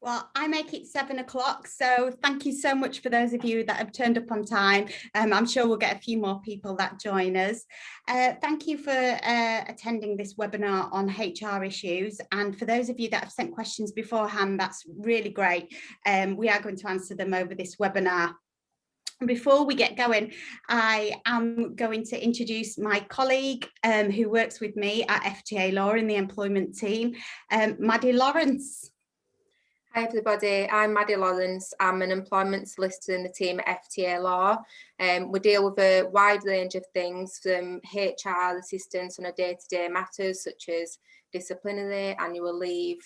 Well, I make it 7 o'clock, so thank you so much for those of you that have turned up on time. I'm sure we'll get a few more people that join us. Thank you for attending this webinar on HR issues. And for those of you that have sent questions beforehand, that's really great. We are going to answer them over this webinar. Before we get going, I am going to introduce my colleague who works with me at FTA Law in the employment team, Maddie Lawrence. Hi everybody, I'm Maddie Lawrence. I'm an employment solicitor in the team at FTA Law. We deal with a wide range of things from HR assistance on a day-to-day matters such as disciplinary, annual leave,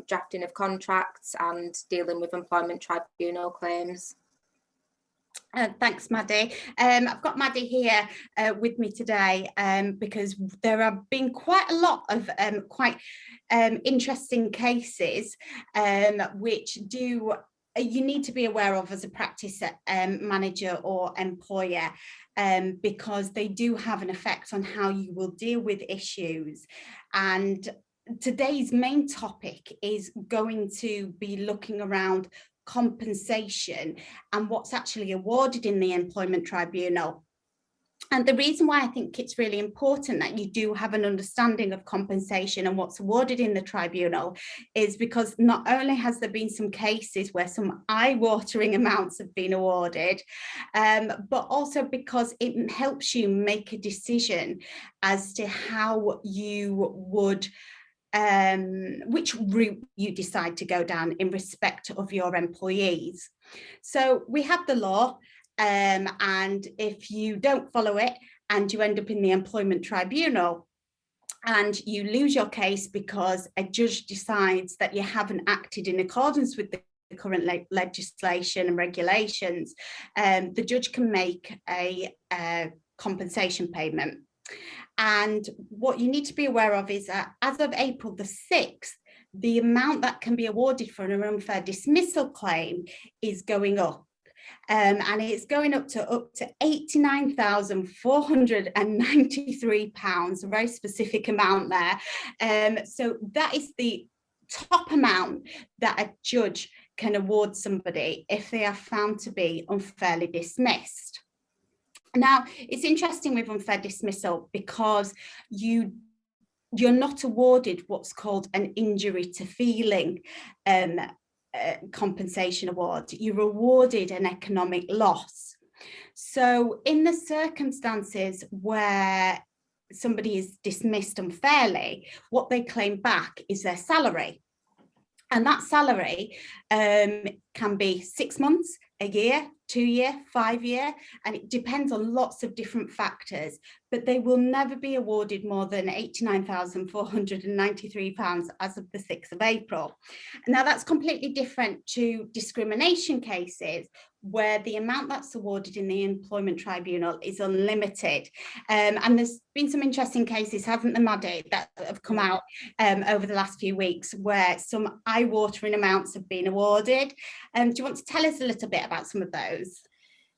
drafting of contracts and dealing with employment tribunal claims. Thanks, Maddie. I've got Maddie here with me today because there have been quite a lot of quite interesting cases which you need to be aware of as a practice manager or employer because they do have an effect on how you will deal with issues. And today's main topic is going to be looking around compensation and what's actually awarded in the employment tribunal. And the reason why I think it's really important that you do have an understanding of compensation and what's awarded in the tribunal is because not only has there been some cases where some eye-watering amounts have been awarded, but also because it helps you make a decision as to how you would which route you decide to go down in respect of your employees. So we have the law, and if you don't follow it and you end up in the employment tribunal and you lose your case because a judge decides that you haven't acted in accordance with the current legislation and regulations, the judge can make a compensation payment. And what you need to be aware of is that as of April the 6th, the amount that can be awarded for an unfair dismissal claim is going up. And it's going up to £89,493, a very specific amount there. So that is the top amount that a judge can award somebody if they are found to be unfairly dismissed. Now, it's interesting with unfair dismissal because you're not awarded what's called an injury to feeling compensation award. You're awarded an economic loss. So in the circumstances where somebody is dismissed unfairly, what they claim back is their salary. And that salary can be 6 months, a year, 2 year, 5 year, and it depends on lots of different factors, but they will never be awarded more than £89,493 as of the 6th of April. Now that's completely different to discrimination cases where the amount that's awarded in the employment tribunal is unlimited. And there's been some interesting cases, haven't there, Maddie, that have come out over the last few weeks where some eye-watering amounts have been awarded. Do you want to tell us a little bit about some of those?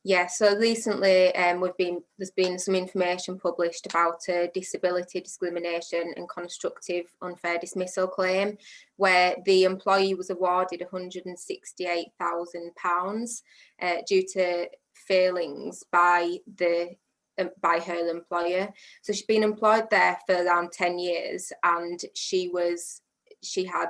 Yeah, so recently there's been some information published about a disability discrimination and constructive unfair dismissal claim where the employee was awarded £168,000 due to failings by her employer. So she's been employed there for around 10 years and she had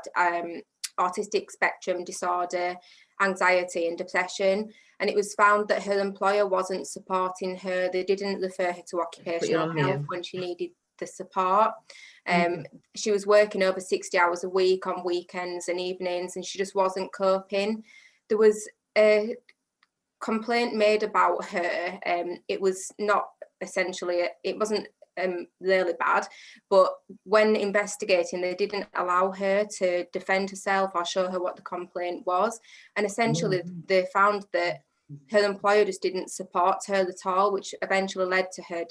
autistic spectrum disorder, anxiety and depression, and it was found that her employer wasn't supporting her. They didn't refer her to occupational health when she needed the support. She was working over 60 hours a week on weekends and evenings and she just wasn't coping. There was a complaint made about her. It was not essentially, it wasn't really bad, but when investigating they didn't allow her to defend herself or show her what the complaint was, and essentially they found that her employer just didn't support her at all, which eventually led to her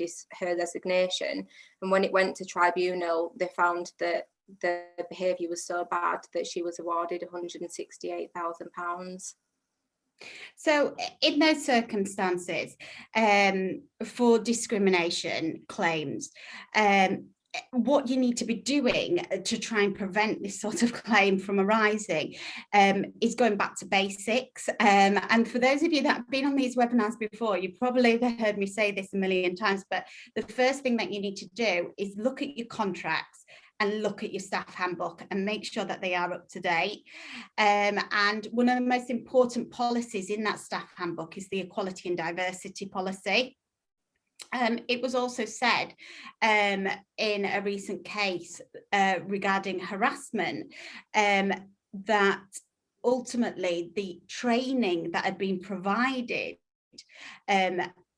resignation. And when it went to tribunal they found that the behaviour was so bad that she was awarded £168,000. So in those circumstances, for discrimination claims, what you need to be doing to try and prevent this sort of claim from arising is going back to basics. And for those of you that have been on these webinars before, you probably have heard me say this a million times, but the first thing that you need to do is look at your contracts and look at your staff handbook and make sure that they are up to date. And one of the most important policies in that staff handbook is the equality and diversity policy. It was also said in a recent case regarding harassment that ultimately the training that had been provided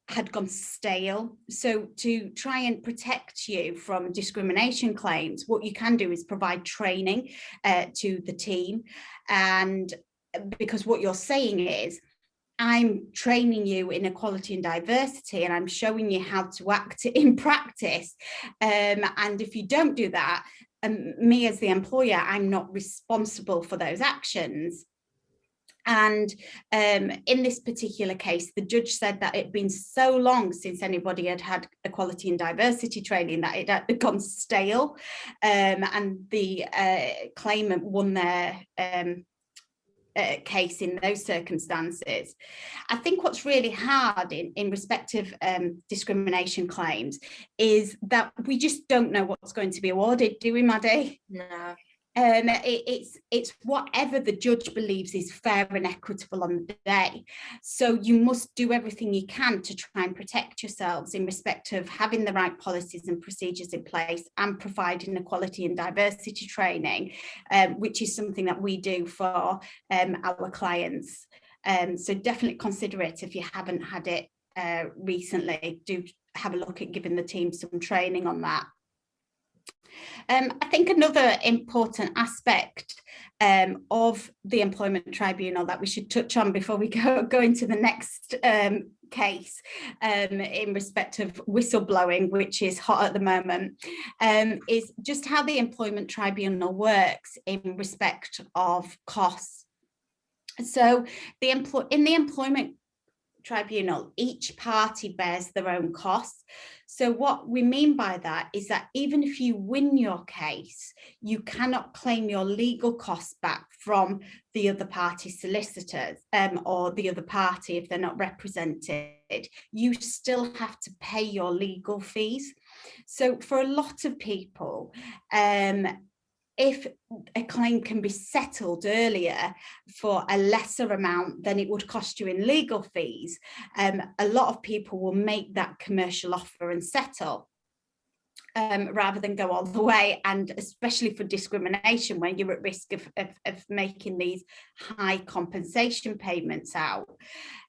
had gone stale. So to try and protect you from discrimination claims, what you can do is provide training to the team. And because what you're saying is, I'm training you in equality and diversity, and I'm showing you how to act in practice. And if you don't do that, me as the employer, I'm not responsible for those actions. And in this particular case, the judge said that it'd been so long since anybody had had equality and diversity training that it had gone stale. And the claimant won their case in those circumstances. I think what's really hard in respect of discrimination claims is that we just don't know what's going to be awarded, do we, Maddie? No. It's whatever the judge believes is fair and equitable on the day. So you must do everything you can to try and protect yourselves in respect of having the right policies and procedures in place and providing equality and diversity training, which is something that we do for our clients. So definitely consider it if you haven't had it recently. Do have a look at giving the team some training on that. I think another important aspect of the employment tribunal that we should touch on before we go into the next case in respect of whistleblowing, which is hot at the moment, is just how the employment tribunal works in respect of costs. So in the employment tribunal, each party bears their own costs. So what we mean by that is that even if you win your case, you cannot claim your legal costs back from the other party solicitors or the other party if they're not represented. You still have to pay your legal fees. So for a lot of people, if a claim can be settled earlier for a lesser amount than it would cost you in legal fees, a lot of people will make that commercial offer and settle. Rather than go all the way, and especially for discrimination when you're at risk of making these high compensation payments out.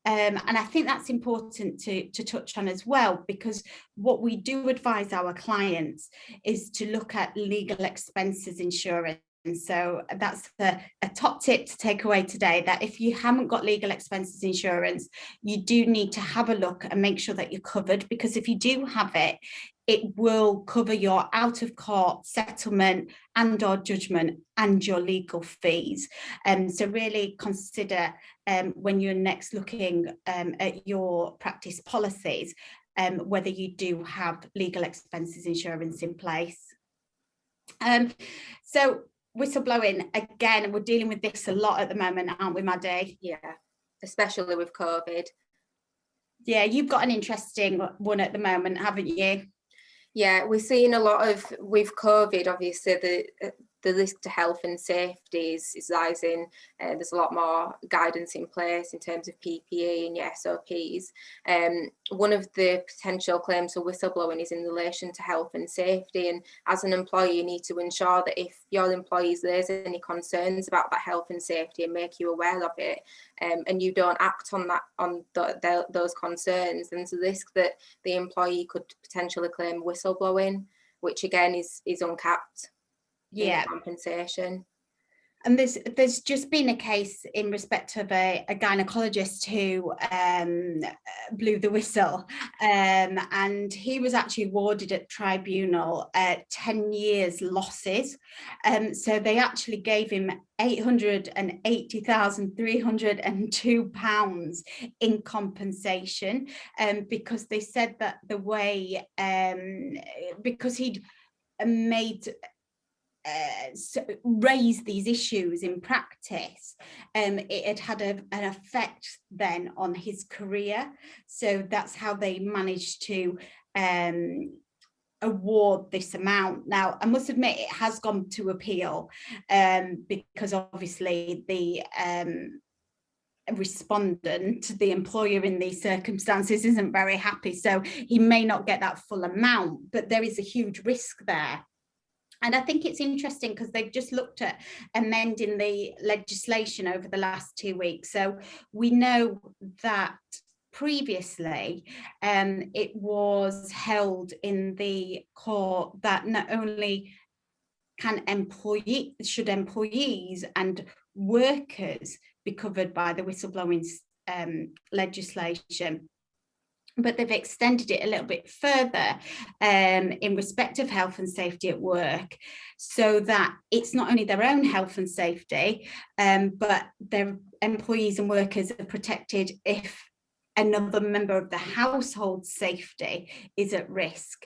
And I think that's important to touch on as well, because what we do advise our clients is to look at legal expenses insurance. So that's a top tip to take away today, that if you haven't got legal expenses insurance, you do need to have a look and make sure that you're covered, because if you do have it, it will cover your out of court settlement and or judgment and your legal fees. So really consider when you're next looking at your practice policies, whether you do have legal expenses insurance in place. So whistleblowing, again, we're dealing with this a lot at the moment, aren't we, Maddie? Yeah, especially with COVID. Yeah, you've got an interesting one at the moment, haven't you? Yeah, we're seeing a lot of, with COVID, obviously, the risk to health and safety is rising. There's a lot more guidance in place in terms of PPE and your SOPs. One of the potential claims for whistleblowing is in relation to health and safety. And as an employer, you need to ensure that if your employees raise any concerns about that health and safety and make you aware of it, and you don't act on those concerns, then there's a risk that the employee could potentially claim whistleblowing, which again is uncapped. Yeah, compensation. And there's just been a case in respect of a gynecologist who blew the whistle, and he was actually awarded at tribunal 10 years losses. So they actually gave him £880,302 in compensation, because they said that the way, because he'd made raise these issues in practice, it had an effect then on his career. So that's how they managed to award this amount. Now, I must admit, it has gone to appeal, because obviously the respondent, the employer in these circumstances, isn't very happy. So he may not get that full amount, but there is a huge risk there. And I think it's interesting because they've just looked at amending the legislation over the last 2 weeks. So we know that previously it was held in the court that not only should employees and workers be covered by the whistleblowing legislation, but they've extended it a little bit further in respect of health and safety at work, so that it's not only their own health and safety, but their employees and workers are protected if another member of the household safety is at risk.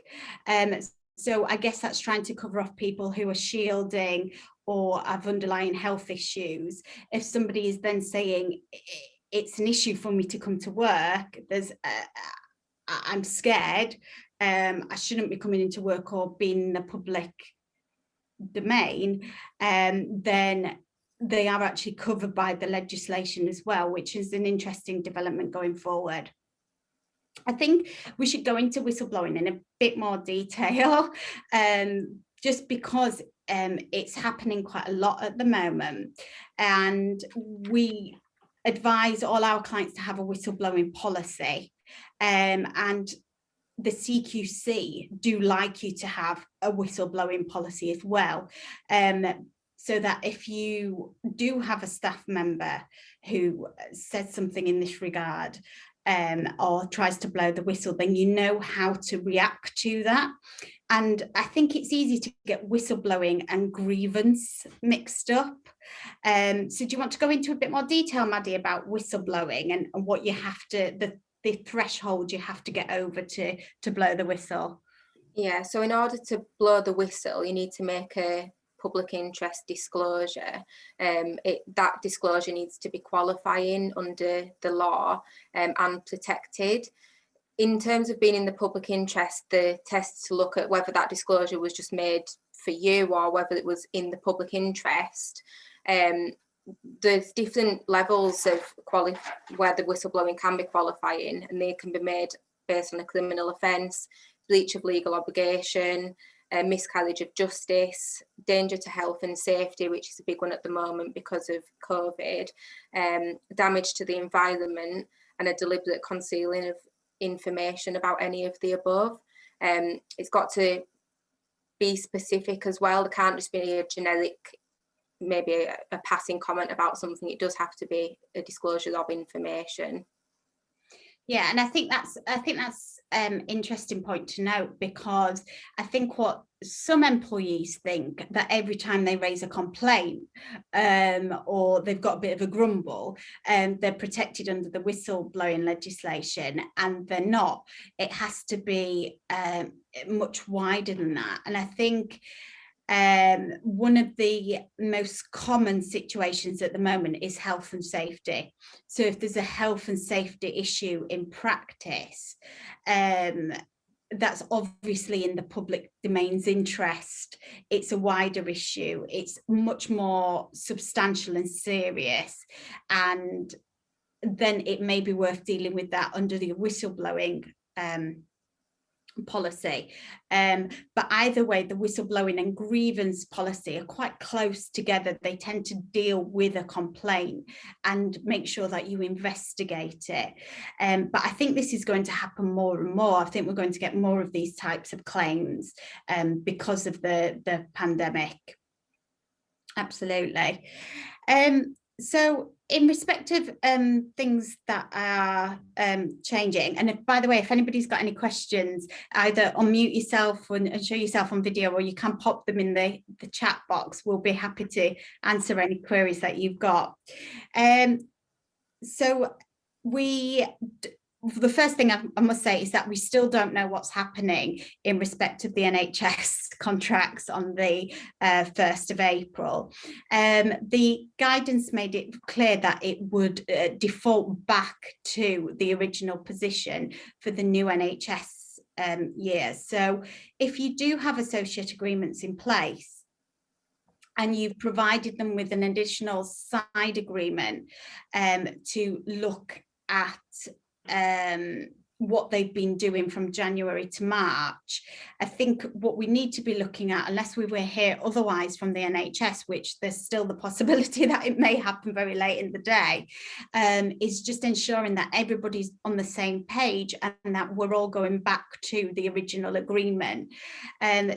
So I guess that's trying to cover off people who are shielding or have underlying health issues. If somebody is then saying it's an issue for me to come to work, I'm scared, I shouldn't be coming into work or being in the public domain, then they are actually covered by the legislation as well, which is an interesting development going forward. I think we should go into whistleblowing in a bit more detail, just because it's happening quite a lot at the moment, and we advise all our clients to have a whistleblowing policy, and the CQC do like you to have a whistleblowing policy as well, so that if you do have a staff member who says something in this regard, or tries to blow the whistle, then you know how to react to that. And I think it's easy to get whistleblowing and grievance mixed up. So do you want to go into a bit more detail, Maddie, about whistleblowing and what you have to, the threshold you have to get over to blow the whistle? Yeah, so in order to blow the whistle, you need to make a public interest disclosure. That disclosure needs to be qualifying under the law, and protected. In terms of being in the public interest, the tests to look at whether that disclosure was just made for you or whether it was in the public interest. There's different levels of where the whistleblowing can be qualifying, and they can be made based on a criminal offence, breach of legal obligation, miscarriage of justice, danger to health and safety, which is a big one at the moment because of COVID, damage to the environment, and a deliberate concealing of information about any of the above. It's got to be specific as well. There can't just be a generic, maybe a passing comment about something. It does have to be a disclosure of information. Yeah, and I think that's interesting point to note, because I think what some employees think that every time they raise a complaint, or they've got a bit of a grumble, they're protected under the whistleblowing legislation, and they're not. It has to be much wider than that. And I think one of the most common situations at the moment is health and safety. So if there's a health and safety issue in practice, that's obviously in the public domain's interest. It's a wider issue. It's much more substantial and serious. And then it may be worth dealing with that under the whistleblowing policy. But either way, the whistleblowing and grievance policy are quite close together. They tend to deal with a complaint and make sure that you investigate it. But I think this is going to happen more and more. I think we're going to get more of these types of claims because of the pandemic. Absolutely. So in respect of things that are changing, and if, by the way, if anybody's got any questions, either unmute yourself and show yourself on video, or you can pop them in the chat box. We'll be happy to answer any queries that you've got. So we the first thing I must say is that we still don't know what's happening in respect of the NHS contracts on the 1st of April. The guidance made it clear that it would default back to the original position for the new NHS year. So if you do have associate agreements in place and you've provided them with an additional side agreement to look at what they've been doing from January to March, I think what we need to be looking at, unless we were here otherwise from the NHS, which there's still the possibility that it may happen very late in the day, is just ensuring that everybody's on the same page and that we're all going back to the original agreement.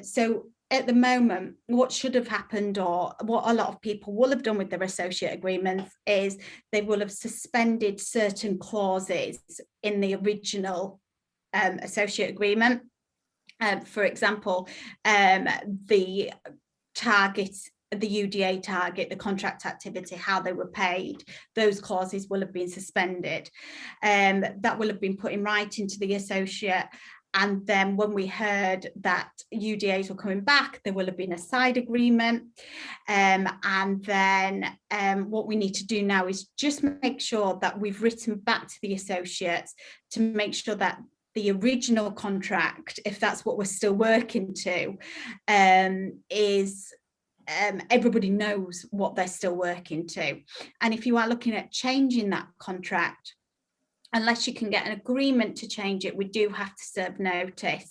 So at the moment, what should have happened, or what a lot of people will have done with their associate agreements, is they will have suspended certain clauses in the original associate agreement. For example, the targets, the UDA target, the contract activity, how they were paid, those clauses will have been suspended. That will have been put in writing to the associate. And then when we heard that UDAs were coming back, there will have been a side agreement. And then what we need to do now is just make sure that we've written back to the associates to make sure that the original contract, if that's what we're still working to, is everybody knows what they're still working to. And if you are looking at changing that contract, unless you can get an agreement to change it, we do have to serve notice.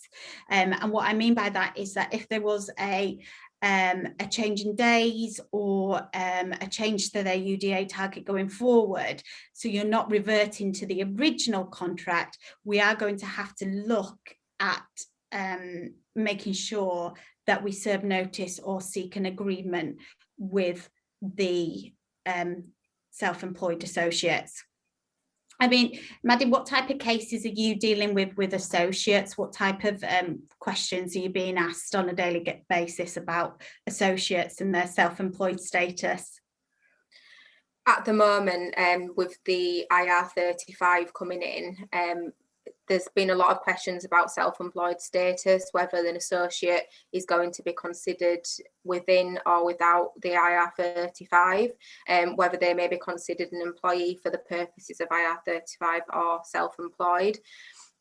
And what I mean by that is that if there was a change in days or a change to their UDA target going forward, so you're not reverting to the original contract, we are going to have to look at making sure that we serve notice or seek an agreement with the self-employed associates. I mean, Maddie, what type of cases are you dealing with associates? What type of questions are you being asked on a daily basis about associates and their self-employed status? At the moment, with the IR35 coming in, there's been a lot of questions about self-employed status, whether an associate is going to be considered within or without the IR35, whether they may be considered an employee for the purposes of IR35 or self-employed.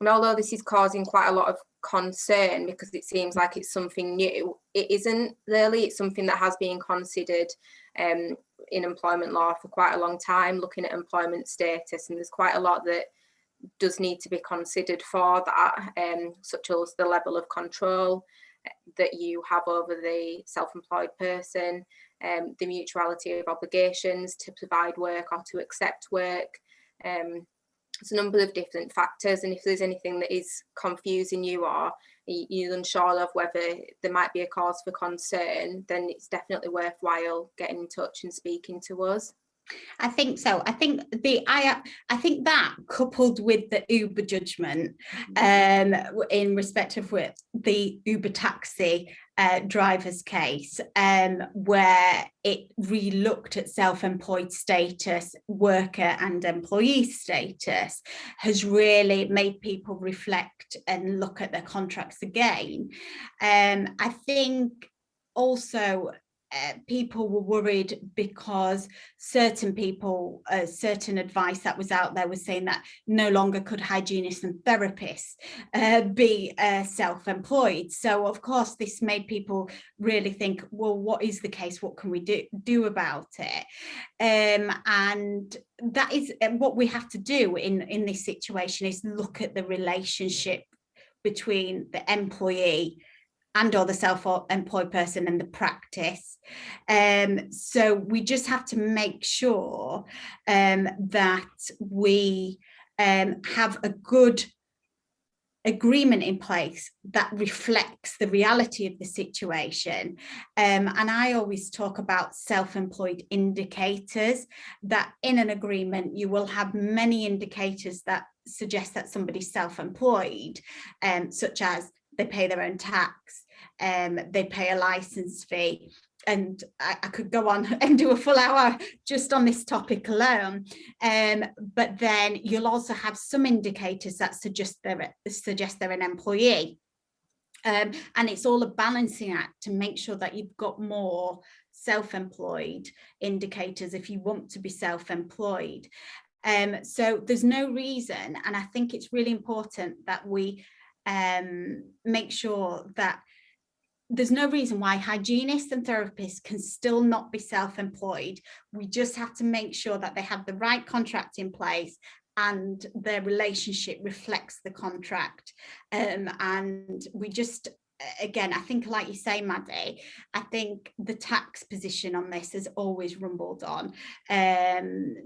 And although this is causing quite a lot of concern because it seems like it's something new, it isn't really. It's something that has been considered in employment law for quite a long time, looking at employment status, and there's quite a lot that does need to be considered for that, such as the level of control that you have over the self-employed person, the mutuality of obligations to provide work or to accept work. There's a number of different factors, and if there's anything that is confusing you or you're unsure of whether there might be a cause for concern, then it's definitely worthwhile getting in touch and speaking to us. I think so. I think that coupled with the Uber judgment in respect of the Uber taxi driver's case, where it re-looked at self-employed status, worker and employee status, has really made people reflect and look at their contracts again. I think also people were worried because certain people, certain advice that was out there was saying that no longer could hygienists and therapists be self-employed. So of course this made people really think, well, what is the case? What can we do about it? And that is what we have to do in this situation, is look at the relationship between the employee and or the self-employed person and the practice. So we just have to make sure that we have a good agreement in place that reflects the reality of the situation. And I always talk about self-employed indicators, that in an agreement you will have many indicators that suggest that somebody's self-employed, such as they pay their own tax, they pay a license fee. And I could go on and do a full hour just on this topic alone. But then you'll also have some indicators that suggest they're an employee. And it's all a balancing act to make sure that you've got more self-employed indicators if you want to be self-employed. So there's no reason, and I think it's really important that we make sure that there's no reason why hygienists and therapists can still not be self-employed. We just have to make sure that they have the right contract in place and their relationship reflects the contract. And we just, again, I think, like you say, Maddie, I think the tax position on this has always rumbled on.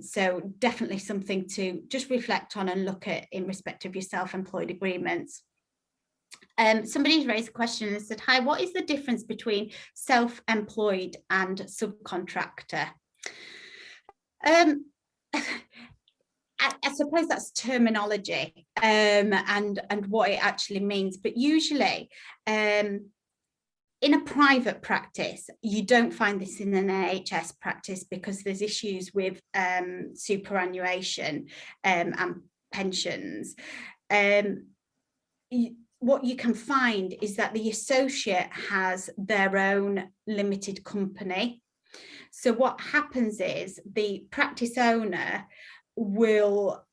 So definitely something to just reflect on and look at in respect of your self-employed agreements. Somebody's raised a question and said, hi, what is the difference between self-employed and subcontractor? I suppose that's terminology and what it actually means, but usually in a private practice, you don't find this in an NHS practice because there's issues with superannuation and pensions. What you can find is that the associate has their own limited company. So what happens is the practice owner will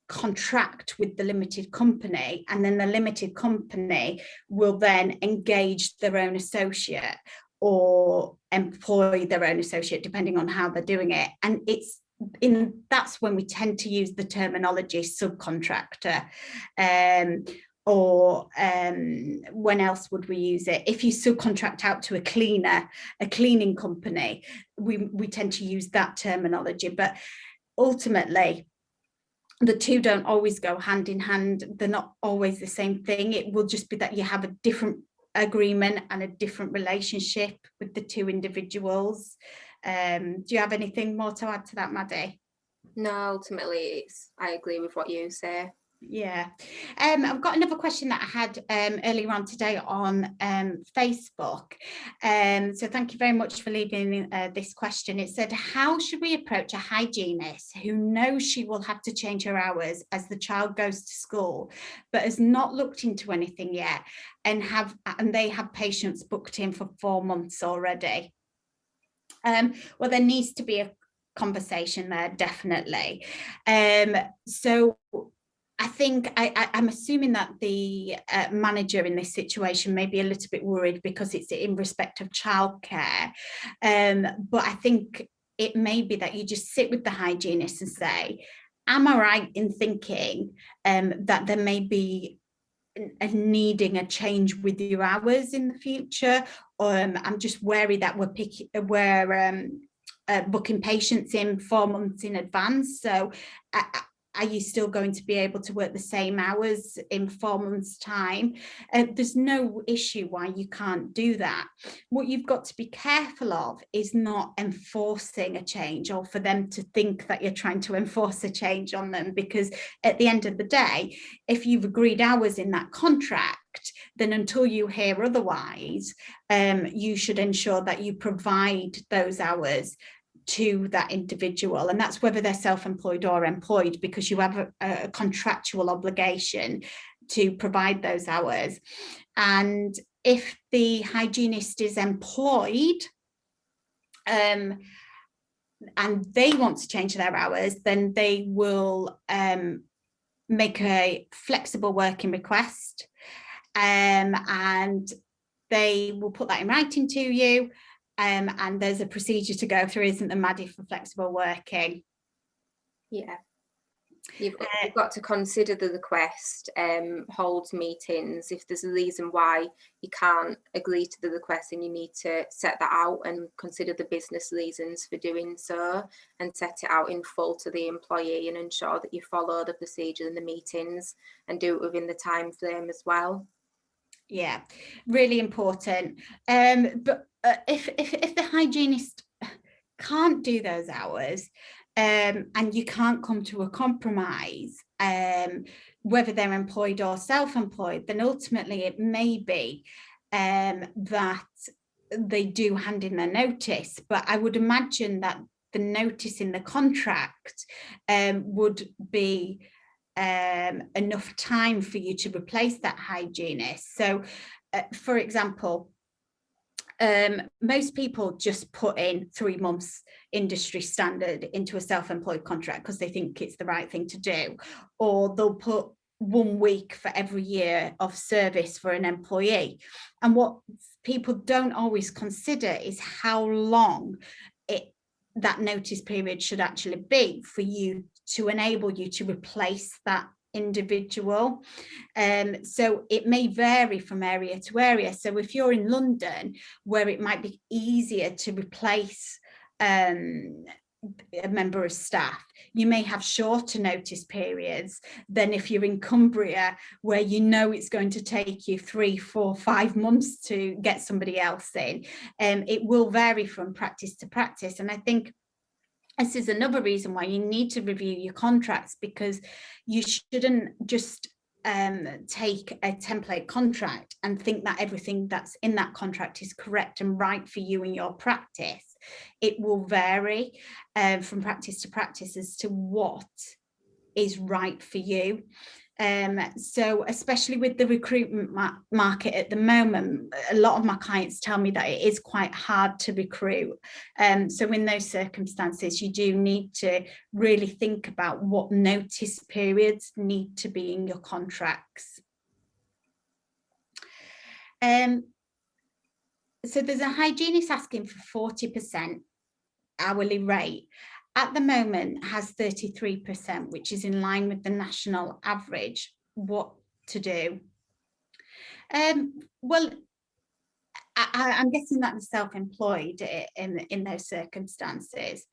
contract with the limited company, and then the limited company will then engage their own associate or employ their own associate, depending on how they're doing it. And that's when we tend to use the terminology subcontractor. Or when else would we use it? If you subcontract out to a cleaning company, we tend to use that terminology. But ultimately, the two don't always go hand in hand. They're not always the same thing. It will just be that you have a different agreement and a different relationship with the two individuals. Do you have anything more to add to that, Maddie? No, ultimately, I agree with what you say. Yeah. I've got another question that I had earlier on today on Facebook. So thank you very much for leaving this question. It said, how should we approach a hygienist who knows she will have to change her hours as the child goes to school, but has not looked into anything yet, and they have patients booked in for 4 months already? Well, there needs to be a conversation there, definitely. So I think I'm assuming that the manager in this situation may be a little bit worried because it's in respect of childcare. But I think it may be that you just sit with the hygienist and say, am I right in thinking that there may be needing a change with your hours in the future? I'm just wary that we're booking patients in 4 months in advance. So are you still going to be able to work the same hours in 4 months' time? There's no issue why you can't do that. What you've got to be careful of is not enforcing a change, or for them to think that you're trying to enforce a change on them, because at the end of the day, if you've agreed hours in that contract, then until you hear otherwise, you should ensure that you provide those hours to that individual, and that's whether they're self-employed or employed, because you have a contractual obligation to provide those hours. And if the hygienist is employed and they want to change their hours, then they will make a flexible working request, and they will put that in writing to you. And there's a procedure to go through, isn't there, Maddie, for flexible working? Yeah. You've got to consider the request, hold meetings. If there's a reason why you can't agree to the request, then you need to set that out and consider the business reasons for doing so, and set it out in full to the employee, and ensure that you follow the procedure in the meetings and do it within the time frame as well. Yeah, really important. But if the hygienist can't do those hours, and you can't come to a compromise, whether they're employed or self-employed, then ultimately it may be that they do hand in their notice. But I would imagine that the notice in the contract would be enough time for you to replace that hygienist. So, for example, most people just put in 3 months industry standard into a self-employed contract because they think it's the right thing to do, or they'll put 1 week for every year of service for an employee. And what people don't always consider is how long that notice period should actually be for you to enable you to replace that individual. So it may vary from area to area. So if you're in London, where it might be easier to replace a member of staff, you may have shorter notice periods than if you're in Cumbria, where you know it's going to take you 3, 4, 5 months to get somebody else in. It will vary from practice to practice. And I think this is another reason why you need to review your contracts, because you shouldn't just take a template contract and think that everything that's in that contract is correct and right for you in your practice. It will vary from practice to practice as to what is right for you. So especially with the recruitment market at the moment, a lot of my clients tell me that it is quite hard to recruit. So in those circumstances, you do need to really think about what notice periods need to be in your contracts. So there's a hygienist asking for 40% hourly rate. At the moment has 33%, which is in line with the national average. What to do? Well, I'm guessing that the self-employed in those circumstances.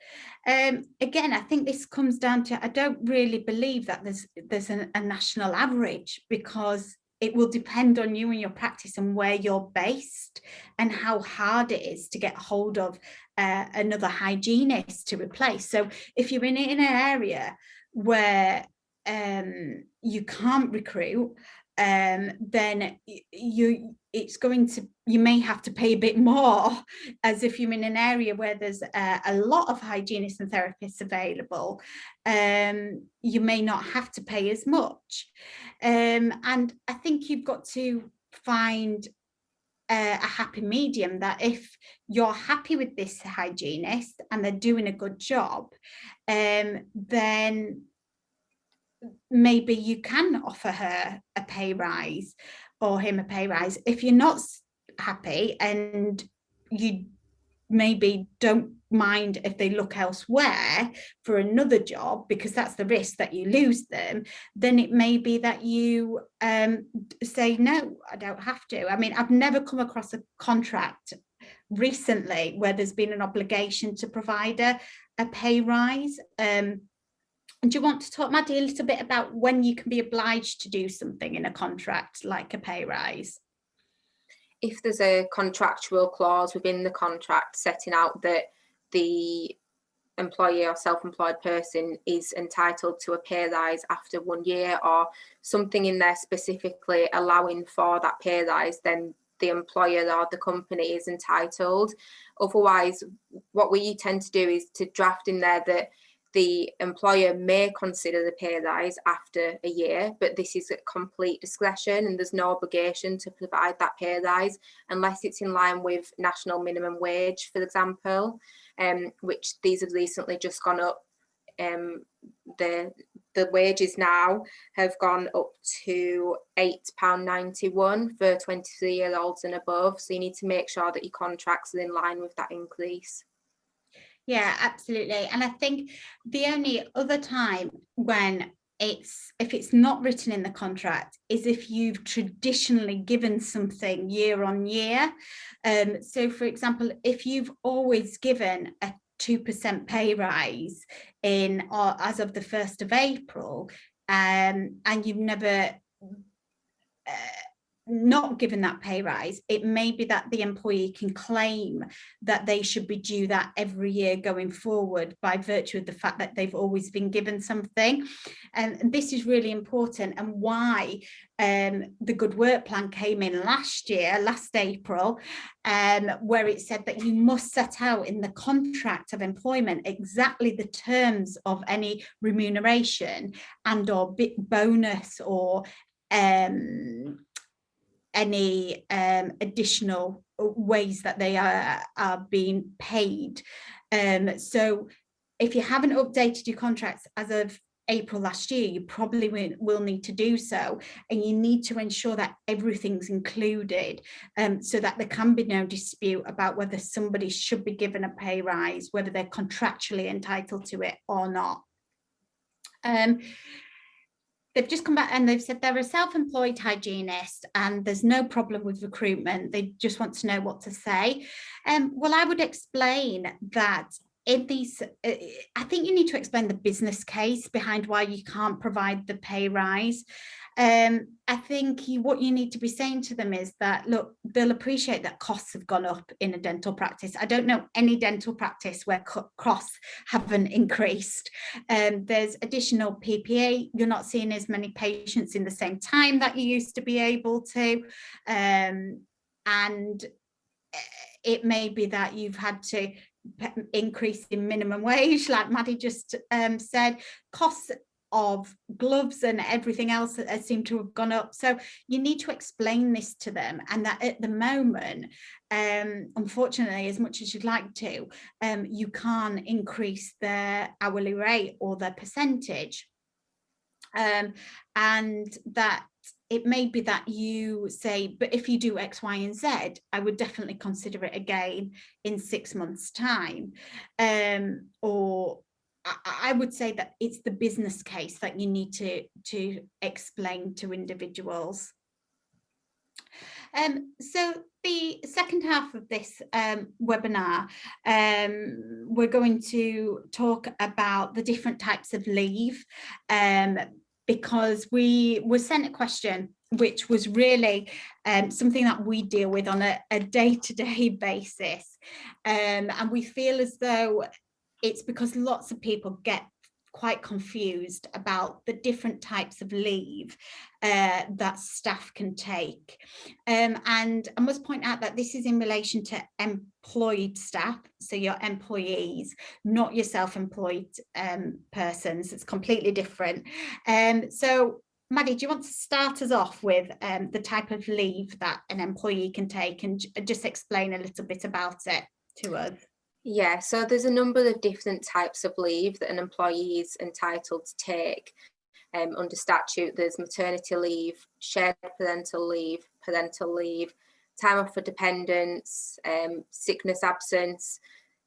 Again, I think this comes down to, I don't really believe that there's a national average, because it will depend on you and your practice and where you're based and how hard it is to get hold of another hygienist to replace. So if you're in an area where you can't recruit, then you may have to pay a bit more, as if you're in an area where there's a lot of hygienists and therapists available. You may not have to pay as much. And I think you've got to find a happy medium, that if you're happy with this hygienist and they're doing a good job, then maybe you can offer her a pay rise or him a pay rise. If you're not happy and you maybe don't mind if they look elsewhere for another job, because that's the risk that you lose them, then it may be that you say, no, I don't have to. I mean, I've never come across a contract recently where there's been an obligation to provide a pay rise. Do you want to talk, Maddie, a little bit about when you can be obliged to do something in a contract like a pay rise? If there's a contractual clause within the contract setting out that the employee or self-employed person is entitled to a pay rise after 1 year, or something in there specifically allowing for that pay rise, then the employer or the company is entitled. Otherwise, what we tend to do is to draft in there that the employer may consider the pay rise after a year, but this is at complete discretion and there's no obligation to provide that pay rise unless it's in line with national minimum wage, for example, which these have recently just gone up. The wages now have gone up to £8.91 for 23-year-olds and above. So you need to make sure that your contracts are in line with that increase. Yeah, absolutely. And I think the only other time when if it's not written in the contract is if you've traditionally given something year on year. So for example, if you've always given a 2% pay rise in or as of the 1st of April, and you've never not given that pay rise, it may be that the employee can claim that they should be due that every year going forward by virtue of the fact that they've always been given something. And this is really important, and why the Good Work Plan came in last April, where it said that you must set out in the contract of employment exactly the terms of any remuneration and or bonus or any additional ways that they are being paid. So if you haven't updated your contracts as of April last year, you probably will need to do so, and you need to ensure that everything's included, so that there can be no dispute about whether somebody should be given a pay rise, whether they're contractually entitled to it or not. They've just come back and they've said they're a self-employed hygienist and there's no problem with recruitment. They just want to know what to say. Well, I would explain that in these, I think you need to explain the business case behind why you can't provide the pay rise. I think what you need to be saying to them is that, look, they'll appreciate that costs have gone up in a dental practice. I don't know any dental practice where costs haven't increased. There's additional PPA. You're not seeing as many patients in the same time that you used to be able to. And it may be that you've had to increase in minimum wage, like Maddie just said. Costs of gloves and everything else that seem to have gone up. So you need to explain this to them, and that at the moment, unfortunately, as much as you'd like to, you can't increase their hourly rate or their percentage. And that it may be that you say, but if you do X, Y, and Z, I would definitely consider it again in 6 months' time. Or I would say that it's the business case that you need to explain to individuals. So the second half of this webinar, we're going to talk about the different types of leave, because we were sent a question which was really something that we deal with on a day-to-day basis, and we feel as though it's because lots of people get quite confused about the different types of leave that staff can take. And I must point out that this is in relation to employed staff, so your employees, not your self-employed persons. It's completely different. So Maddie, do you want to start us off with the type of leave that an employee can take, and just explain a little bit about it to us? Yeah, so there's a number of different types of leave that an employee is entitled to take. Under statute, there's maternity leave, shared parental leave, time off for dependents, sickness absence.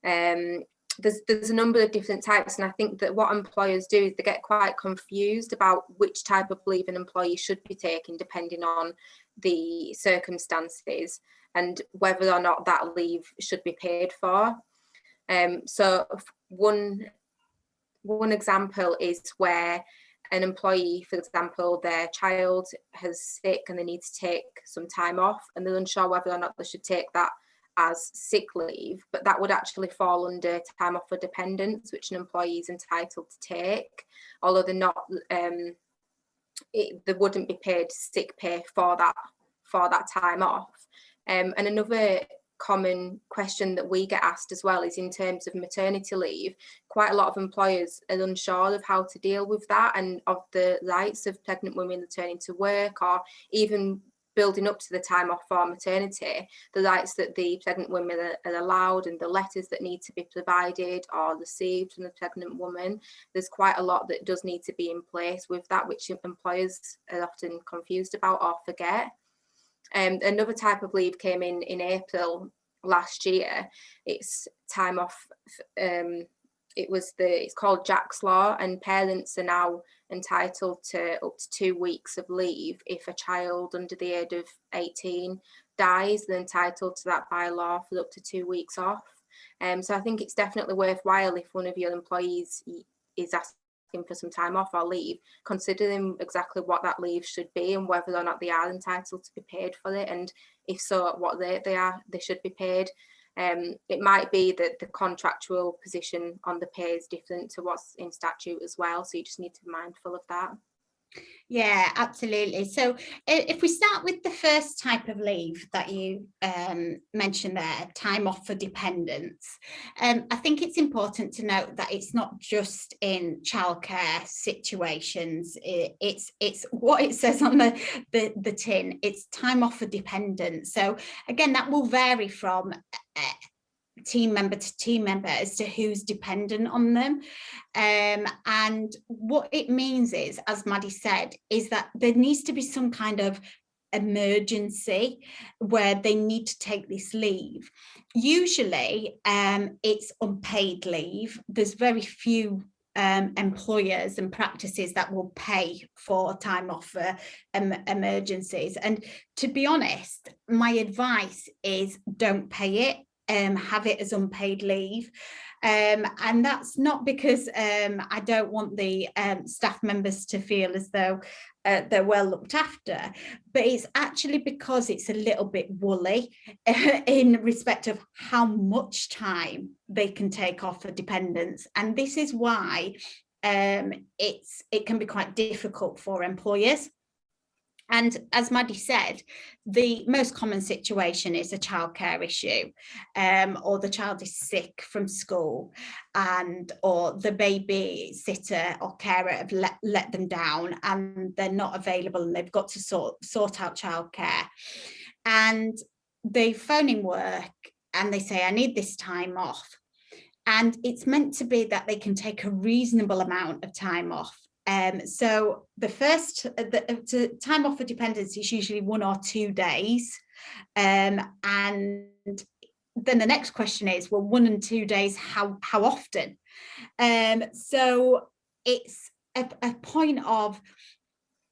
There's a number of different types, and I think that what employers do is they get quite confused about which type of leave an employee should be taking depending on the circumstances and whether or not that leave should be paid for. So one example is where an employee, for example, their child has sick and they need to take some time off, and they're unsure whether or not they should take that as sick leave, but that would actually fall under time off for dependents, which an employee is entitled to take, although they're not, they wouldn't be paid sick pay for that time off. And another common question that we get asked as well is in terms of maternity leave. Quite a lot of employers are unsure of how to deal with that and of the rights of pregnant women returning to work, or even building up to the time off for maternity, the rights that the pregnant women are allowed and the letters that need to be provided or received from the pregnant woman. There's quite a lot that does need to be in place with that, which employers are often confused about or forget. Another type of leave came in April last year. It's time off. It's called Jack's Law, and parents are now entitled to up to 2 weeks of leave if a child under the age of 18 dies. They're entitled to that by law for up to 2 weeks off. So I think it's definitely worthwhile if one of your employees is asked asking for some time off or leave, considering exactly what that leave should be and whether or not they are entitled to be paid for it, and if so, what they should be paid. It might be that the contractual position on the pay is different to what's in statute as well, so you just need to be mindful of that. Yeah, absolutely. So if we start with the first type of leave that you mentioned there, time off for dependents, I think it's important to note that it's not just in childcare situations. It's what it says on the tin. It's time off for dependents. So again, that will vary from team member to team member as to who's dependent on them, and what it means is, as Maddie said, is that there needs to be some kind of emergency where they need to take this leave. Usually it's unpaid leave. There's very few employers and practices that will pay for time off for emergencies, and to be honest, my advice is don't pay it. Have it as unpaid leave, and that's not because I don't want the staff members to feel as though they're well looked after, but it's actually because it's a little bit woolly in respect of how much time they can take off for dependents, and this is why it can be quite difficult for employers. And as Maddie said, the most common situation is a childcare issue, or the child is sick from school, or the babysitter or carer have let them down and they're not available and they've got to sort out childcare. And they phone in work and they say, I need this time off. And it's meant to be that they can take a reasonable amount of time off. So the first time off for dependents is usually 1 or 2 days, and then the next question is, well, 1 and 2 days, how often? So it's a point of,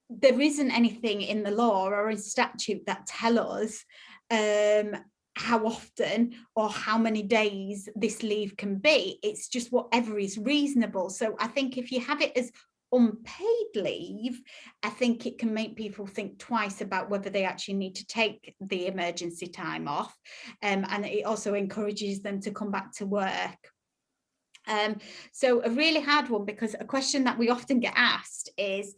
there isn't anything in the law or in statute that tell us how often or how many days this leave can be. It's just whatever is reasonable. So I think if you have it as unpaid leave, I think it can make people think twice about whether they actually need to take the emergency time off, and it also encourages them to come back to work. So a really hard one, because a question that we often get asked is,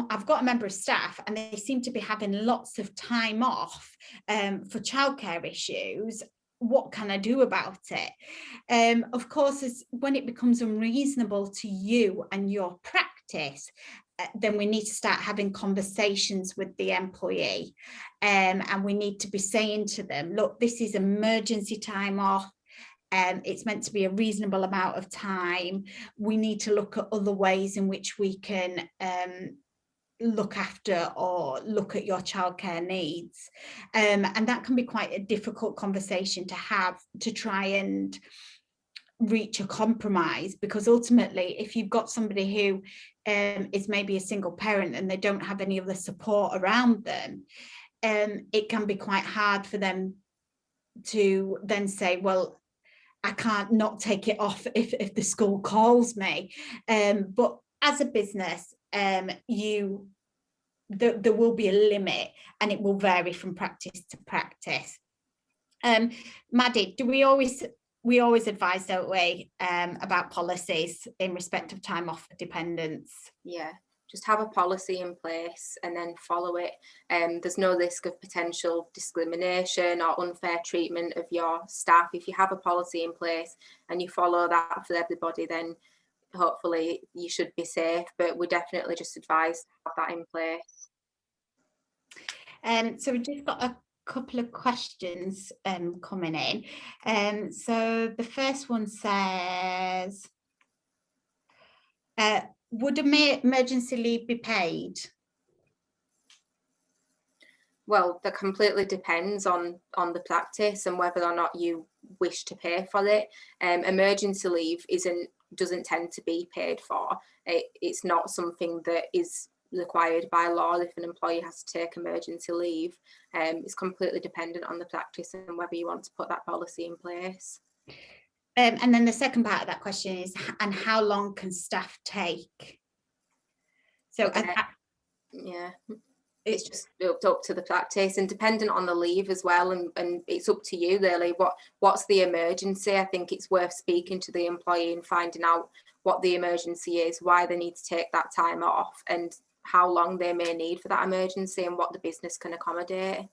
I've got a member of staff and they seem to be having lots of time off for childcare issues. What can I do about it? Of course, when it becomes unreasonable to you and your practice, then we need to start having conversations with the employee, and we need to be saying to them, look, this is emergency time off. It's meant to be a reasonable amount of time. We need to look at other ways in which we can look after or look at your childcare needs, and that can be quite a difficult conversation to have, to try and reach a compromise, because ultimately if you've got somebody who is maybe a single parent and they don't have any other support around them, it can be quite hard for them to then say, well, I can't not take it off if the school calls me. But as a business, there will be a limit, and it will vary from practice to practice. Maddie, do we always advise, don't we, about policies in respect of time off for dependents? Yeah, just have a policy in place and then follow it. There's no risk of potential discrimination or unfair treatment of your staff. If you have a policy in place and you follow that for everybody, then hopefully you should be safe, but we definitely just advise to have that in place. So we've just got a couple of questions coming in. So the first one says, would emergency leave be paid? Well, that completely depends on the practice and whether or not you wish to pay for it. Emergency leave doesn't tend to be paid for. It's not something that is required by law if an employee has to take emergency leave. It's completely dependent on the practice and whether you want to put that policy in place. And then the second part of that question is, and how long can staff take? So okay. Yeah, it's just up to the practice and dependent on the leave as well, and it's up to you really. What's the emergency? I think it's worth speaking to the employee and finding out what the emergency is, why they need to take that time off, and how long they may need for that emergency, and what the business can accommodate.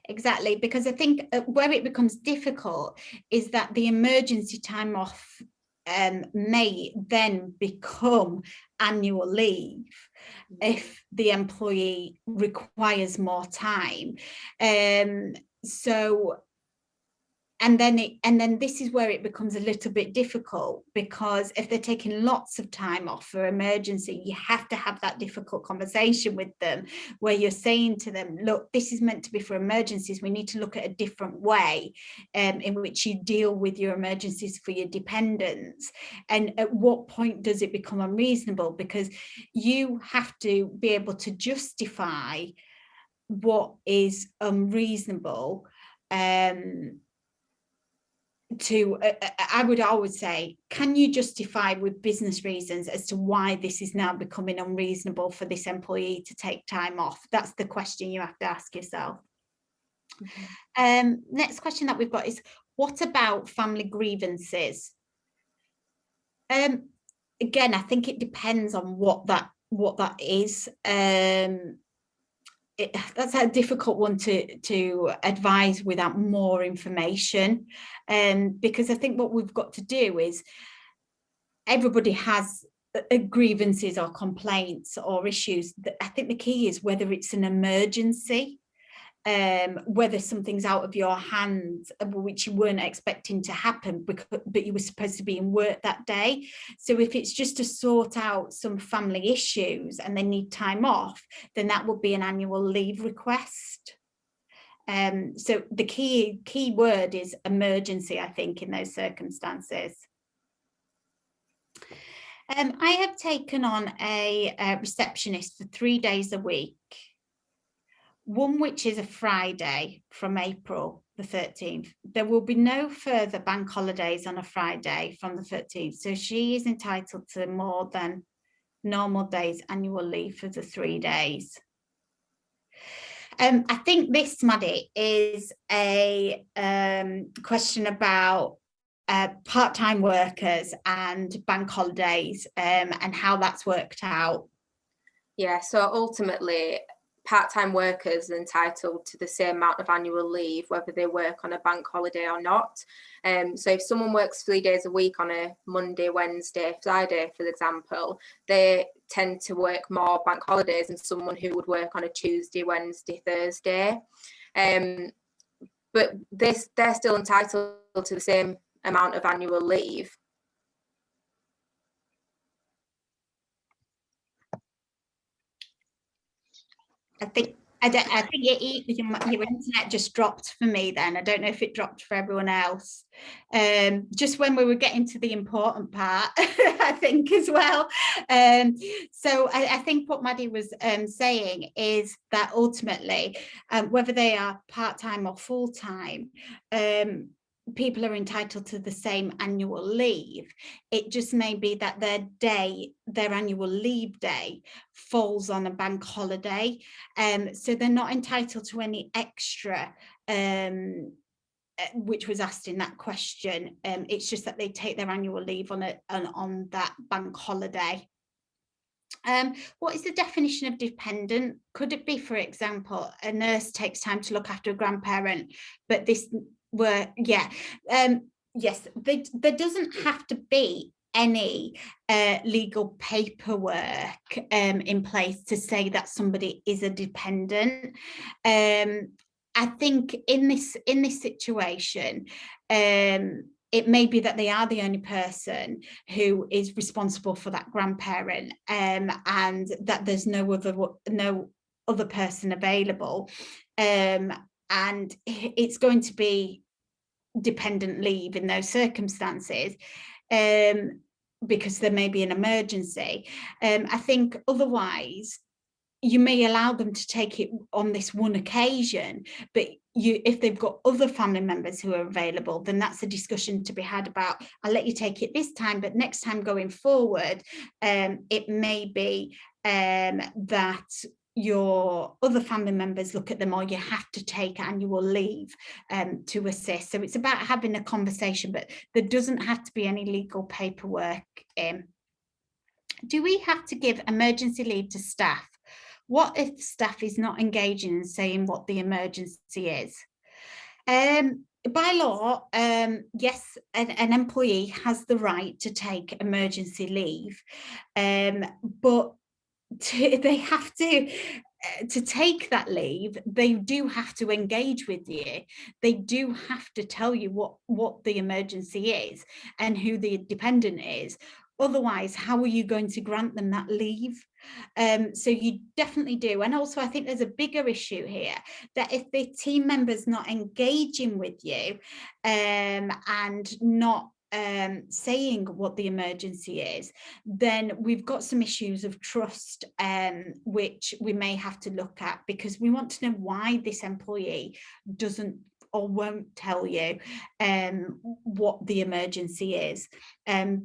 Exactly, because I think where it becomes difficult is that the emergency time off may then become annual leave if the employee requires more time. So and then this is where it becomes a little bit difficult, because if they're taking lots of time off for emergency, you have to have that difficult conversation with them where you're saying to them, look, this is meant to be for emergencies. We need to look at a different way in which you deal with your emergencies for your dependents. And at what point does it become unreasonable? Because you have to be able to justify what is unreasonable. I would always say, can you justify with business reasons as to why this is now becoming unreasonable for this employee to take time off? That's the question you have to ask yourself. Next question that we've got is, what about family grievances? Again, I think it depends on what that is. That's a difficult one to advise without more information, because I think what we've got to do is, everybody has grievances or complaints or issues. I think the key is whether it's an emergency, whether something's out of your hands which you weren't expecting to happen, but you were supposed to be in work that day. So if it's just to sort out some family issues and they need time off, then that would be an annual leave request. So the key word is emergency, I think, in those circumstances. I have taken on a receptionist for 3 days a week. One which is a Friday from April the 13th. There will be no further bank holidays on a Friday from the 13th. So she is entitled to more than normal days annual leave for the 3 days. I think this, Maddie, is a question about part-time workers and bank holidays, and how that's worked out. Yeah, so ultimately, part-time workers are entitled to the same amount of annual leave, whether they work on a bank holiday or not. So if someone works 3 days a week on a Monday, Wednesday, Friday, for example, they tend to work more bank holidays than someone who would work on a Tuesday, Wednesday, Thursday. But they're still entitled to the same amount of annual leave. I think your internet just dropped for me then. I don't know if it dropped for everyone else. Just when we were getting to the important part, I think, as well. So I think what Maddie was saying is that ultimately, whether they are part-time or full-time, people are entitled to the same annual leave. It just may be that their annual leave day falls on a bank holiday, so they're not entitled to any extra, which was asked in that question. It's just that they take their annual leave on that bank holiday. What is the definition of dependent? Could it be, for example, a nurse takes time to look after a grandparent, but this yes, there doesn't have to be any legal paperwork in place to say that somebody is a dependent. I think in this situation, it may be that they are the only person who is responsible for that grandparent, and that there's no other person available, and it's going to be dependent leave in those circumstances, because there may be an emergency. I think otherwise, you may allow them to take it on this one occasion, but if they've got other family members who are available, then that's a discussion to be had about, I'll let you take it this time, but next time going forward, it may be that your other family members look at them, or you have to take annual leave to assist. So it's about having a conversation, but there doesn't have to be any legal paperwork in. Do we have to give emergency leave to staff? What if staff is not engaging and saying what the emergency is? By law, yes, an employee has the right to take emergency leave, but they have to take that leave, they do have to engage with you. They do have to tell you what the emergency is and who the dependent is. Otherwise, how are you going to grant them that leave? So you definitely do. And also, I think there's a bigger issue here, that if the team member's not engaging with you and not saying what the emergency is, then we've got some issues of trust, which we may have to look at, because we want to know why this employee doesn't or won't tell you what the emergency is,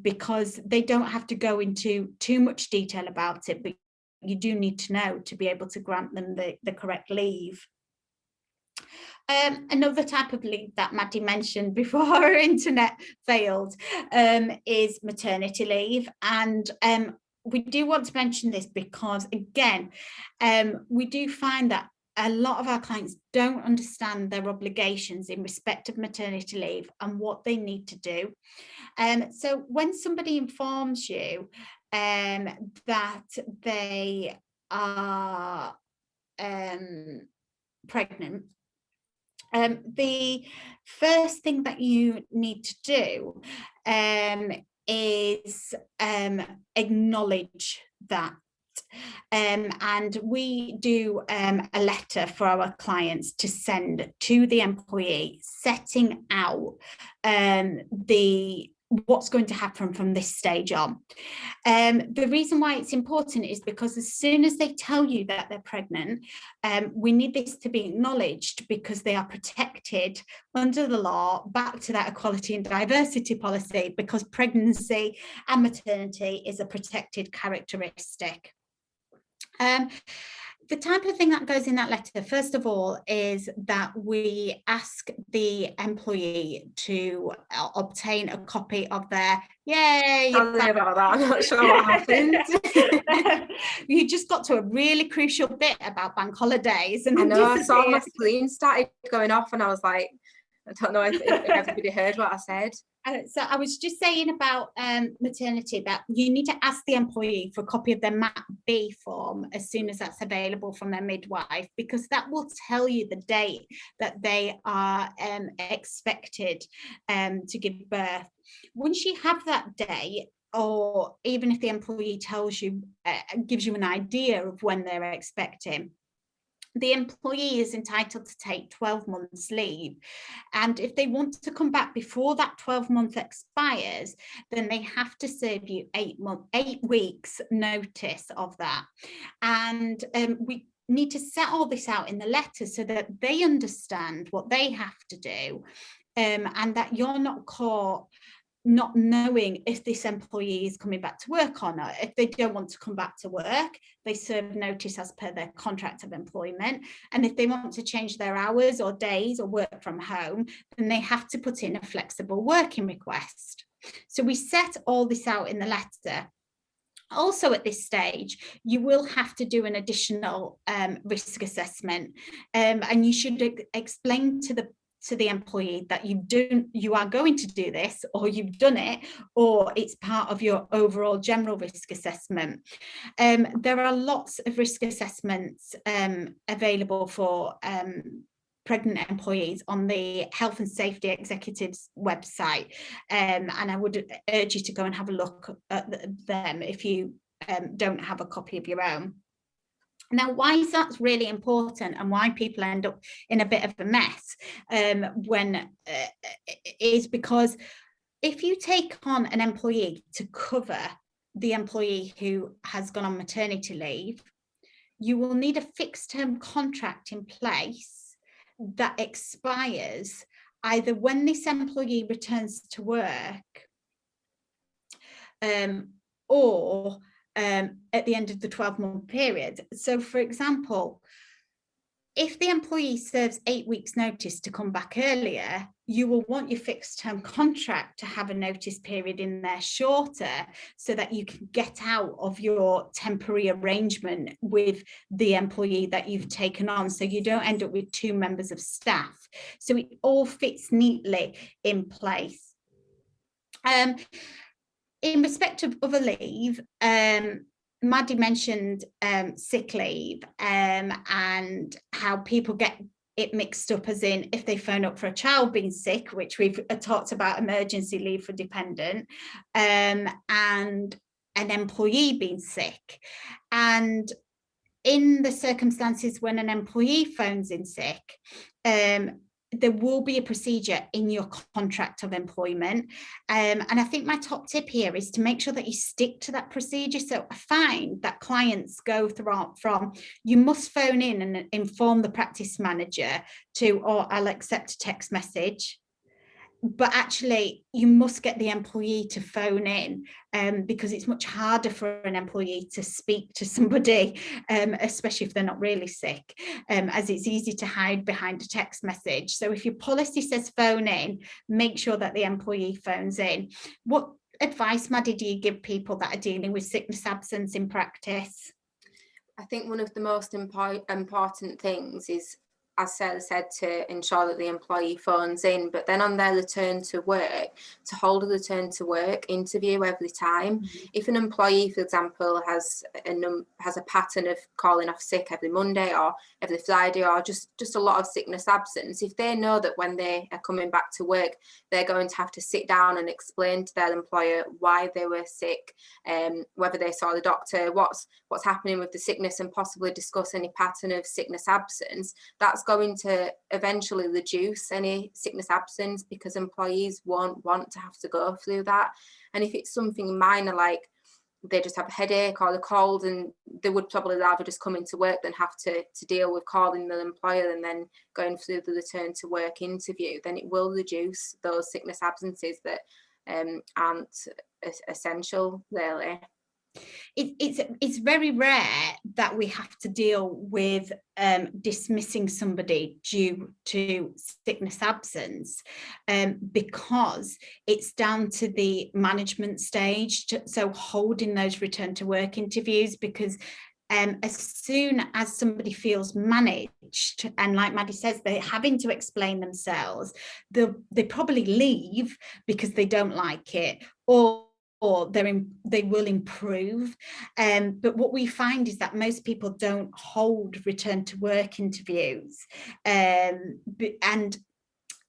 because they don't have to go into too much detail about it, but you do need to know to be able to grant them the correct leave. Another type of leave that Maddie mentioned before our internet failed is maternity leave. And we do want to mention this because, again, we do find that a lot of our clients don't understand their obligations in respect of maternity leave and what they need to do. So when somebody informs you that they are pregnant, the first thing that you need to do is acknowledge that. And we do a letter for our clients to send to the employee, setting out what's going to happen from this stage on. The reason why it's important is because as soon as they tell you that they're pregnant, we need this to be acknowledged, because they are protected under the law, back to that equality and diversity policy, because pregnancy and maternity is a protected characteristic. The type of thing that goes in that letter, first of all, is that we ask the employee to obtain a copy of their, yay! Sorry about that, I'm not sure what happened. You just got to a really crucial bit about bank holidays. And I know, I saw my screen started going off and I was like, I don't know if everybody heard what I said. So I was just saying about maternity, that you need to ask the employee for a copy of their MAP B form as soon as that's available from their midwife, because that will tell you the date that they are expected to give birth. Once you have that date, or even if the employee tells you, gives you an idea of when they're expecting, the employee is entitled to take 12 months leave. And if they want to come back before that 12 month expires, then they have to serve you 8 weeks notice of that. And we need to set all this out in the letter so that they understand what they have to do, and that you're not caught not knowing if this employee is coming back to work or not. If they don't want to come back to work, they serve notice as per their contract of employment. And if they want to change their hours or days or work from home, then they have to put in a flexible working request. So we set all this out in the letter. Also at this stage, you will have to do an additional risk assessment, and you should explain to the employee that you are going to do this, or you've done it, or it's part of your overall general risk assessment. There are lots of risk assessments available for pregnant employees on the Health and Safety Executives website, and I would urge you to go and have a look at them if you don't have a copy of your own. Now, why is that really important, and why people end up in a bit of a mess is because if you take on an employee to cover the employee who has gone on maternity leave, you will need a fixed term contract in place that expires either when this employee returns to work or at the end of the 12-month period. So, for example, if the employee serves 8 weeks notice to come back earlier, you will want your fixed term contract to have a notice period in there shorter so that you can get out of your temporary arrangement with the employee that you've taken on, so you don't end up with 2 members of staff. So it all fits neatly in place. In respect of other leave, Maddie mentioned sick leave and how people get it mixed up, as in if they phone up for a child being sick, which we've talked about emergency leave for dependent, and an employee being sick. And in the circumstances when an employee phones in sick, there will be a procedure in your contract of employment. And I think my top tip here is to make sure that you stick to that procedure. So I find that clients go through from, you must phone in and inform the practice manager to, or I'll accept a text message. But actually, you must get the employee to phone in, because it's much harder for an employee to speak to somebody, especially if they're not really sick, as it's easy to hide behind a text message. So if your policy says phone in, make sure that the employee phones in. What advice, Maddie, do you give people that are dealing with sickness absence in practice? I think one of the most important things is, as Sarah said, to ensure that the employee phones in, but then on their return to work, to hold a return to work interview every time. Mm-hmm. If an employee, for example, has a pattern of calling off sick every Monday or every Friday, or just a lot of sickness absence, if they know that when they are coming back to work, they're going to have to sit down and explain to their employer why they were sick, whether they saw the doctor, what's happening with the sickness, and possibly discuss any pattern of sickness absence, that's going to eventually reduce any sickness absence, because employees won't want to have to go through that. And if it's something minor, like they just have a headache or a cold, and they would probably rather just come into work than have to deal with calling their employer and then going through the return to work interview, then it will reduce those sickness absences that aren't essential, really. It's very rare that we have to deal with dismissing somebody due to sickness absence, because it's down to the management stage, so holding those return to work interviews, because as soon as somebody feels managed, and like Maddie says, they're having to explain themselves, they probably leave because they don't like it, or they will improve. But what we find is that most people don't hold return to work interviews. And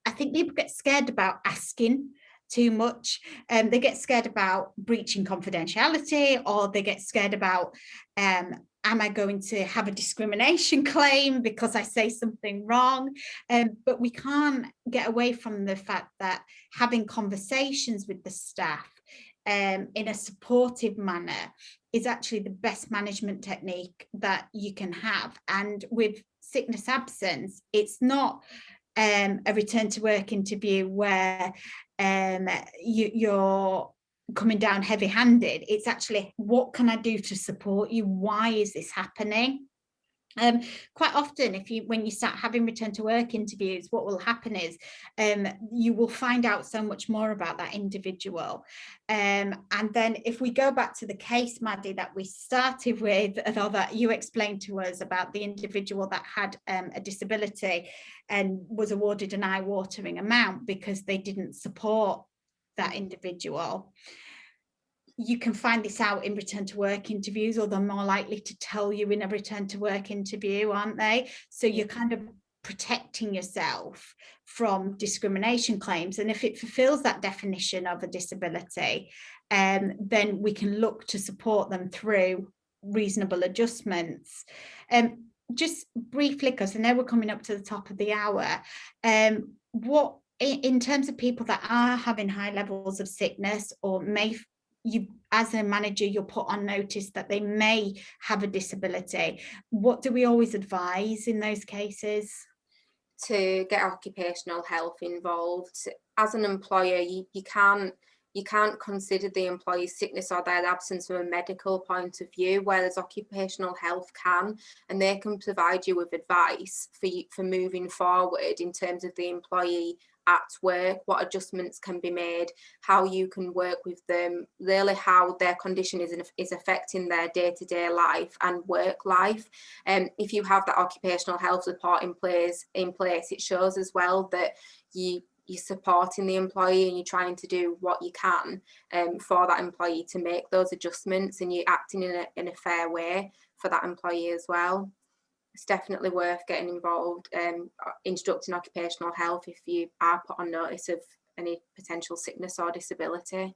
I think people get scared about asking too much. They get scared about breaching confidentiality, or they get scared about, am I going to have a discrimination claim because I say something wrong? But we can't get away from the fact that having conversations with the staff in a supportive manner is actually the best management technique that you can have. And with sickness absence, it's not a return to work interview where you're coming down heavy-handed. It's actually, what can I do to support you? Why is this happening? Quite often, when you start having return to work interviews, what will happen is you will find out so much more about that individual. And then if we go back to the case, Maddie, that we started with, or that you explained to us about the individual that had a disability and was awarded an eye-watering amount because they didn't support that individual. You can find this out in return to work interviews, or they're more likely to tell you in a return to work interview, aren't they? So you're kind of protecting yourself from discrimination claims. And if it fulfills that definition of a disability, then we can look to support them through reasonable adjustments. Just briefly, because I know we're coming up to the top of the hour, what in terms of people that are having high levels of sickness or may you, as a manager, you're put on notice that they may have a disability. What do we always advise in those cases? To get occupational health involved. As an employer, you can't consider the employee's sickness or their absence from a medical point of view, whereas occupational health can, and they can provide you with advice for moving forward in terms of the employee at work, what adjustments can be made, how you can work with them, really how their condition is affecting their day-to-day life and work life. If you have that occupational health support in place, it shows as well that you're supporting the employee and you're trying to do what you can for that employee to make those adjustments, and you're acting in a fair way for that employee as well. It's definitely worth getting involved, instructing occupational health if you are put on notice of any potential sickness or disability.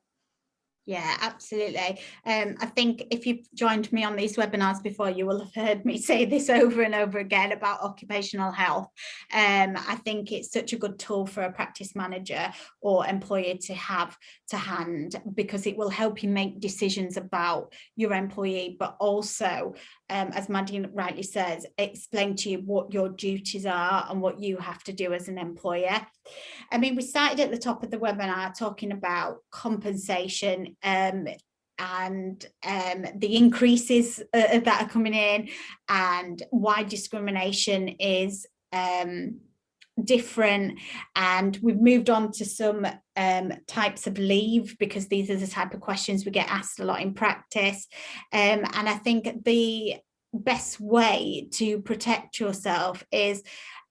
Yeah, absolutely. I think if you've joined me on these webinars before, you will have heard me say this over and over again about occupational health. I think it's such a good tool for a practice manager or employer to have to hand, because it will help you make decisions about your employee, but also, as Maddie rightly says, explain to you what your duties are and what you have to do as an employer. I mean, we started at the top of the webinar talking about compensation and the increases that are coming in, and why discrimination is different, and we've moved on to some types of leave, because these are the type of questions we get asked a lot in practice, and I think the best way to protect yourself is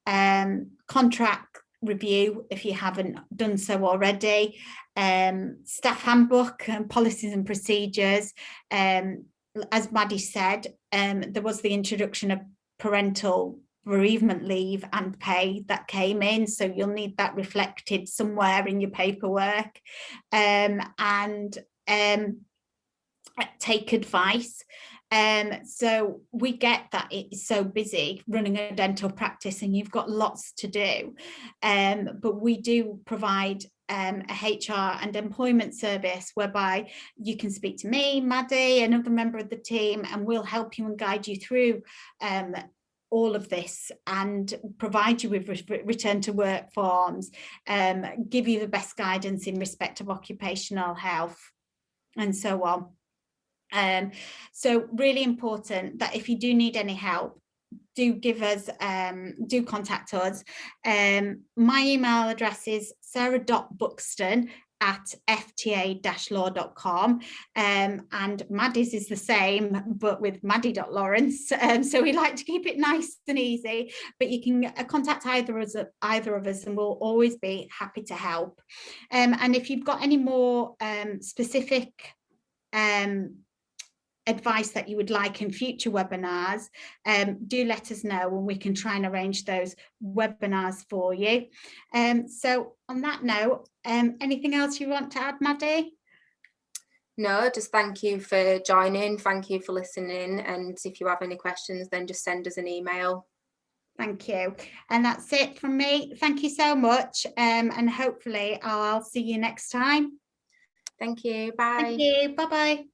contract review if you haven't done so already, staff handbook and policies and procedures. As Maddie said, there was the introduction of parental bereavement leave and pay that came in, so you'll need that reflected somewhere in your paperwork, and take advice. So we get that it's so busy running a dental practice and you've got lots to do, but we do provide a HR and employment service whereby you can speak to me, Maddie, another member of the team, and we'll help you and guide you through all of this and provide you with return to work forms, give you the best guidance in respect of occupational health and so on. So really important that if you do need any help, do give us, do contact us. My email address is sarah.buxton@fta-law.com, and Maddie's is the same, but with maddie.lawrence. So we like to keep it nice and easy, but you can contact either of us and we'll always be happy to help. And if you've got any more specific advice that you would like in future webinars, do let us know and we can try and arrange those webinars for you. So on that note, anything else you want to add, Maddie? No, just thank you for joining, thank you for listening, and if you have any questions then just send us an email. Thank you. And that's it from me. Thank you so much, and hopefully I'll see you next time. Thank you. Bye. Thank you. Bye-bye.